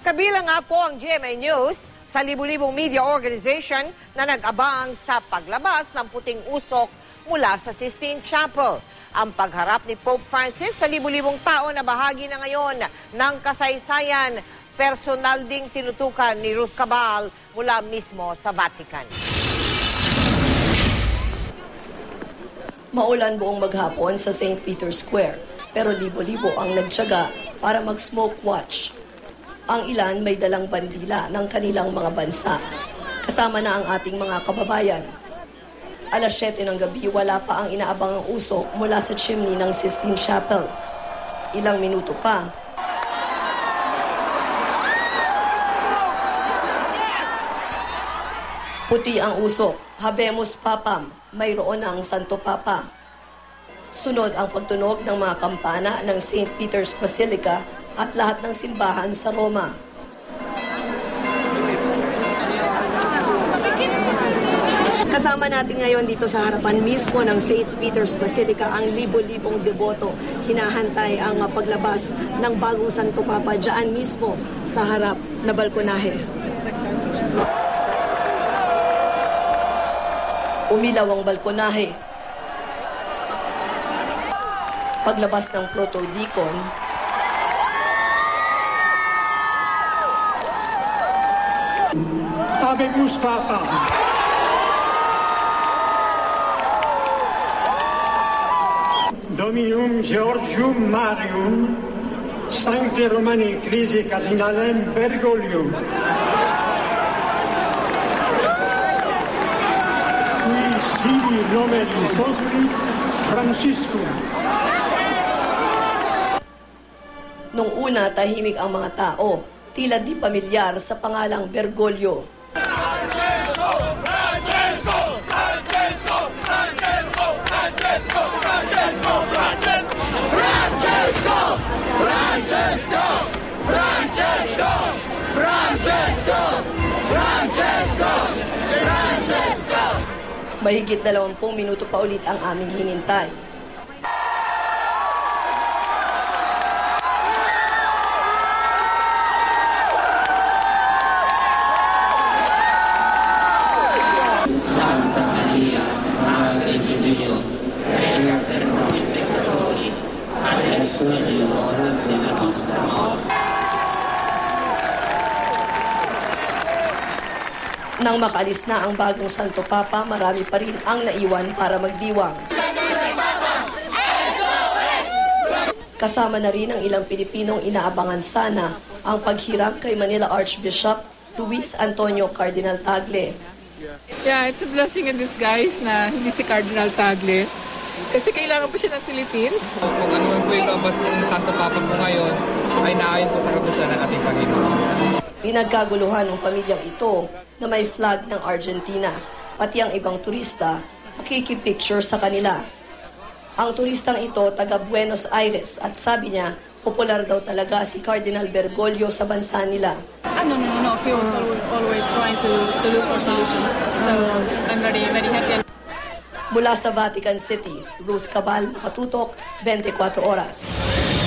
Kabilang nga po ang GMA News sa libu-libong media organization na nag-abang sa paglabas ng puting usok mula sa Sistine Chapel. Ang pagharap ni Pope Francis sa libu-libong tao na bahagi na ngayon ng kasaysayan, personal ding tinutukan ni Ruth Cabal mula mismo sa Vatican. Maulan buong maghapon sa St. Peter's Square, pero libo-libo ang nagtiyaga para mag-smoke watch. Ang ilan may dalang bandila ng kanilang mga bansa. Kasama na ang ating mga kababayan. Alas 7 ng gabi, wala pa ang inaabangang usok mula sa chimney ng Sistine Chapel. Ilang minuto pa, puti ang usok, Habemus Papam, mayroon ang Santo Papa. Sunod ang pagtunog ng mga kampana ng St. Peter's Basilica at lahat ng simbahan sa Roma. Kasama natin ngayon dito sa harapan mismo ng St. Peter's Basilica ang libo-libong deboto. Hinahantay ang paglabas ng bagong Santo Papa dyan mismo sa harap na balkonahe. Umilaw ang balkonahe. Paglabas ng proto-deacon, Habemus Papam. Dominum Georgium Marium, Sancte Romani Ecclesiae Cardinalem Bergoglio. Qui sibi nomen consulit Franciscum. nung una tahimik ang mga tao, tila di pamilyar sa pangalang Bergoglio. Francesco! Francesco! Francesco! Francesco! Francesco! Francesco! Francesco! Francesco! Francesco! Francesco! Francesco! Francesco! Francesco! Mahigit 20 minuto pa ulit ang aming hinintay. Santa Maria, Madre di Dio, prega per noi peccatori, adesso e nell'ora della nostra morte. Nang makaalis na ang bagong Santo Papa, marami pa rin ang naiwan para magdiwang. Kasama na rin ang ilang Pilipinong inaabangan sana ang paghirap kay Manila Archbishop Luis Antonio Cardinal Tagle. Yeah, it's a blessing in disguise na hindi si Cardinal Tagle. Kasi kailangan po siya ng Philippines. Kung ano po yung labas ng Santo Papa po ngayon, ay naayon po sa kagustuhan ng ating Panginoon. Pinagkaguluhan ng pamilyang ito na may flag ng Argentina, pati ang ibang turista nakikipicture sa kanila. Ang turistang ito taga Buenos Aires at sabi niya, popular daw talaga si Cardinal Bergoglio sa bansa nila. No. He was always trying to look for solutions. So I'm very happy. Mula sa Vatican City, Ruth Cabal, Nakatutok, 24 Oras.